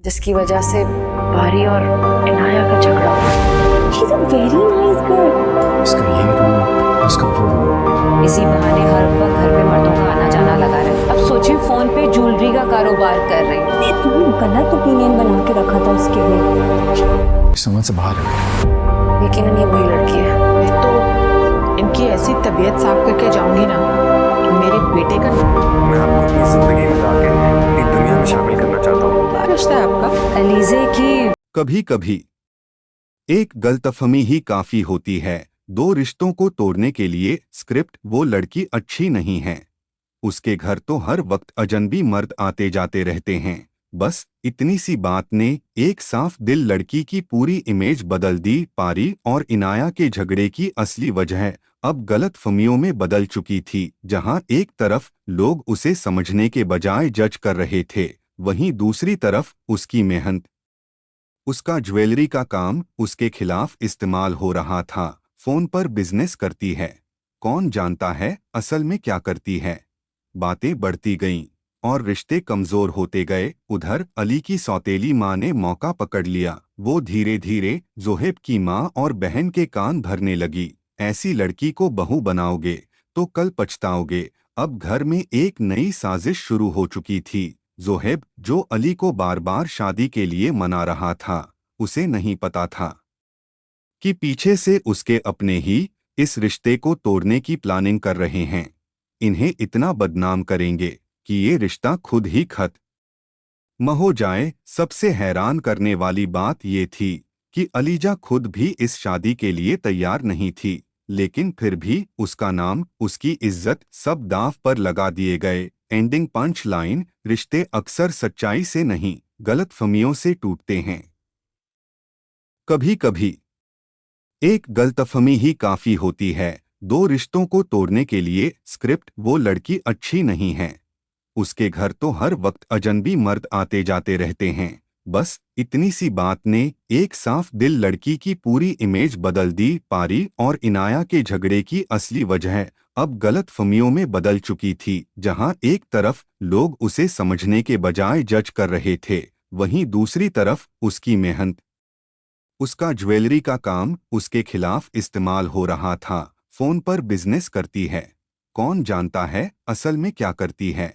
जिसकी वजह से भारी और इनाया का झगड़ा हुआ। She's a very nice girl. इसका ये रूप, इसका वो रूप। इसी बहाने हर वक्त घर पे मर्दों का आना जाना लगा रहे। अब सोचिए फोन पे ज्वेलरी का कारोबार कर रही। इतना गलत ओपिनियन बना के रखा था उसके लिए। समझ से बाहर है। यकीनन ये वही लड़की है। मैं तो इनकी ऐसी तबीयत साफ करके जाऊंगी ना कि मेरे बेटे का मैं आपको अपनी जिंदगी में लाके एक दुनिया में शामिल करना चाहता हूँ। क्या रिश्ता है आपका? अलीजे की कभी कभी एक गलतफहमी ही काफी होती है। दो रिश्तों को तोड़ने के लिए स्क्रिप्ट वो लड़की अच्छी नहीं है, उसके घर तो हर वक्त अजनबी मर्द आते जाते रहते हैं। बस इतनी सी बात ने एक साफ दिल लड़की की पूरी इमेज बदल दी। पारी और इनाया के झगड़े की असली वजह अब गलतफहमियों में बदल चुकी थी। जहां एक तरफ लोग उसे समझने के बजाय जज कर रहे थे, वहीं दूसरी तरफ उसकी मेहनत, उसका ज्वेलरी का काम उसके खिलाफ इस्तेमाल हो रहा था। फोन पर बिजनेस करती है, कौन जानता है असल में क्या करती है। बातें बढ़ती गईं और रिश्ते कमजोर होते गए। उधर अली की सौतेली माँ ने मौका पकड़ लिया। वो धीरे धीरे जोहेब की माँ और बहन के कान भरने लगी। ऐसी लड़की को बहू बनाओगे तो कल पछताओगे। अब घर में एक नई साजिश शुरू हो चुकी थी। जोहेब, जो अली को बार बार शादी के लिए मना रहा था, उसे नहीं पता था कि पीछे से उसके अपने ही इस रिश्ते को तोड़ने की प्लानिंग कर रहे हैं। इन्हें इतना बदनाम करेंगे कि ये रिश्ता खुद ही खत्म हो जाए। सबसे हैरान करने वाली बात ये थी कि अलीजा खुद भी इस शादी के लिए तैयार नहीं थी, लेकिन फिर भी उसका नाम, उसकी इज्जत सब दांव पर लगा दिए गए। एंडिंग पंच लाइन, रिश्ते अक्सर सच्चाई से नहीं, गलतफहमियों से टूटते हैं। कभी कभी एक गलतफहमी ही काफी होती है। दो रिश्तों को तोड़ने के लिए स्क्रिप्ट वो लड़की अच्छी नहीं है, उसके घर तो हर वक्त अजनबी मर्द आते जाते रहते हैं। बस इतनी सी बात ने एक साफ दिल लड़की की पूरी इमेज बदल दी। पारी और इनाया के झगड़े की असली वजह अब गलतफहमियों में बदल चुकी थी। जहां एक तरफ लोग उसे समझने के बजाय जज कर रहे थे, वहीं दूसरी तरफ उसकी मेहनत, उसका ज्वेलरी का काम उसके खिलाफ इस्तेमाल हो रहा था। फोन पर बिजनेस करती है, कौन जानता है असल में क्या करती है।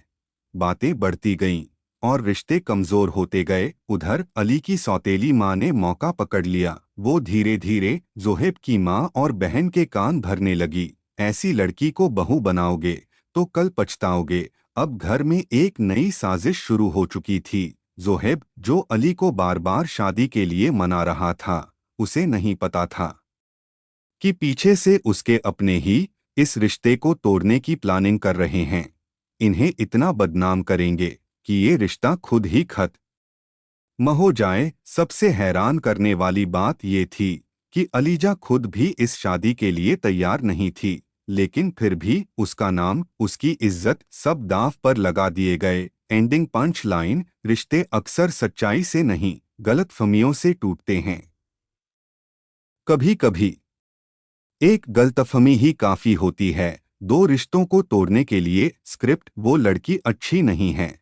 बातें बढ़ती गईं और रिश्ते कमजोर होते गए। उधर अली की सौतेली माँ ने मौका पकड़ लिया। वो धीरे धीरे जोहेब की माँ और बहन के कान भरने लगी। ऐसी लड़की को बहू बनाओगे तो कल पछताओगे। अब घर में एक नई साजिश शुरू हो चुकी थी। जोहेब, जो अली को बार बार शादी के लिए मना रहा था, उसे नहीं पता था कि पीछे से उसके अपने ही इस रिश्ते को तोड़ने की प्लानिंग कर रहे हैं। इन्हें इतना बदनाम करेंगे कि ये रिश्ता खुद ही खत्म हो जाए। सबसे हैरान करने वाली बात ये थी कि अलीजा खुद भी इस शादी के लिए तैयार नहीं थी, लेकिन फिर भी उसका नाम, उसकी इज्जत सब दांव पर लगा दिए गए। एंडिंग पंच लाइन, रिश्ते अक्सर सच्चाई से नहीं, गलतफहमियों से टूटते हैं। कभी कभी एक गलतफहमी ही काफी होती है। दो रिश्तों को तोड़ने के लिए स्क्रिप्ट वो लड़की अच्छी नहीं है,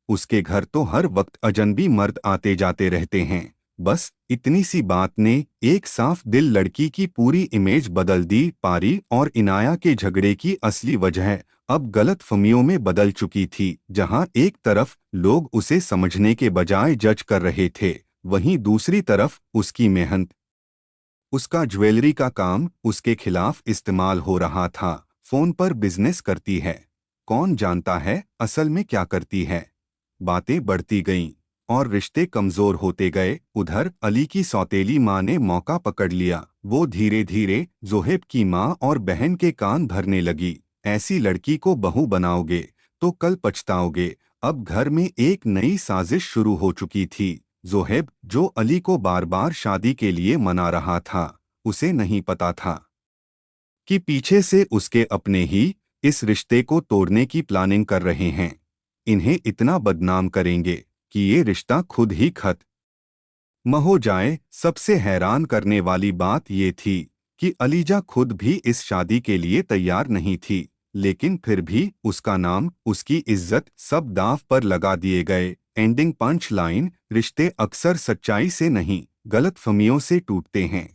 उसके घर तो हर वक्त अजनबी मर्द आते जाते रहते हैं। बस इतनी सी बात ने एक साफ दिल लड़की की पूरी इमेज बदल दी। पारी और इनाया के झगड़े की असली वजह अब गलतफहमियों में बदल चुकी थी। जहां एक तरफ लोग उसे समझने के बजाय जज कर रहे थे, वहीं दूसरी तरफ उसकी मेहनत, उसका ज्वेलरी का काम उसके खिलाफ इस्तेमाल हो रहा था। फोन पर बिजनेस करती है, कौन जानता है असल में क्या करती है। बातें बढ़ती गईं और रिश्ते कमजोर होते गए। उधर अली की सौतेली माँ ने मौका पकड़ लिया। वो धीरे धीरे जोहेब की माँ और बहन के कान भरने लगी। ऐसी लड़की को बहू बनाओगे तो कल पछताओगे। अब घर में एक नई साजिश शुरू हो चुकी थी। जोहेब, जो अली को बार बार शादी के लिए मना रहा था, उसे नहीं पता था कि पीछे से उसके अपने ही इस रिश्ते को तोड़ने की प्लानिंग कर रहे हैं। इन्हें इतना बदनाम करेंगे कि ये रिश्ता खुद ही खत्म हो जाए। सबसे हैरान करने वाली बात ये थी कि अलीजा खुद भी इस शादी के लिए तैयार नहीं थी, लेकिन फिर भी उसका नाम, उसकी इज्जत सब दांव पर लगा दिए गए। एंडिंग पंच लाइन, रिश्ते अक्सर सच्चाई से नहीं गलतफहमियों से टूटते हैं।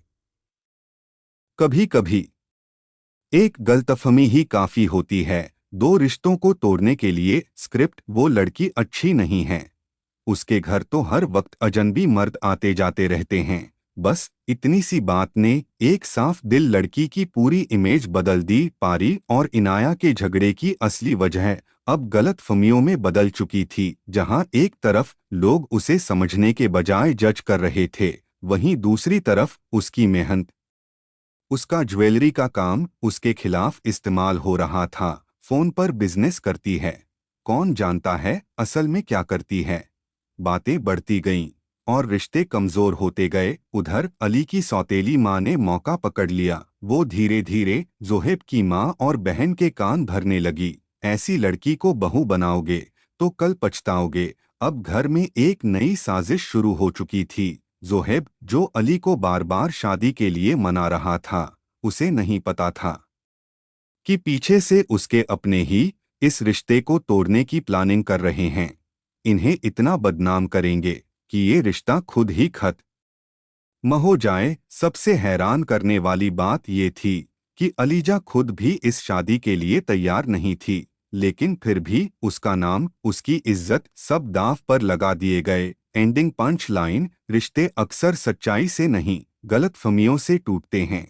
कभी कभी एक गलतफहमी ही काफी होती है। दो रिश्तों को तोड़ने के लिए स्क्रिप्ट वो लड़की अच्छी नहीं है, उसके घर तो हर वक्त अजनबी मर्द आते जाते रहते हैं। बस इतनी सी बात ने एक साफ दिल लड़की की पूरी इमेज बदल दी। पारी और इनाया के झगड़े की असली वजह अब गलतफहमियों में बदल चुकी थी। जहां एक तरफ लोग उसे समझने के बजाय जज कर रहे थे, वहीं दूसरी तरफ उसकी मेहनत, उसका ज्वेलरी का काम उसके खिलाफ इस्तेमाल हो रहा था। फोन पर बिजनेस करती है, कौन जानता है असल में क्या करती है। बातें बढ़ती गईं और रिश्ते कमजोर होते गए। उधर अली की सौतेली माँ ने मौका पकड़ लिया। वो धीरे धीरे जोहेब की माँ और बहन के कान भरने लगी। ऐसी लड़की को बहू बनाओगे तो कल पछताओगे। अब घर में एक नई साजिश शुरू हो चुकी थी। जोहेब, जो अली को बार बार शादी के लिए मना रहा था, उसे नहीं पता था कि पीछे से उसके अपने ही इस रिश्ते को तोड़ने की प्लानिंग कर रहे हैं। इन्हें इतना बदनाम करेंगे कि ये रिश्ता खुद ही खत्म हो जाए। सबसे हैरान करने वाली बात ये थी कि अलीजा खुद भी इस शादी के लिए तैयार नहीं थी, लेकिन फिर भी उसका नाम, उसकी इज्जत सब दांव पर लगा दिए गए। एंडिंग पंच लाइन, रिश्ते अक्सर सच्चाई से नहीं गलतफहमियों से टूटते हैं।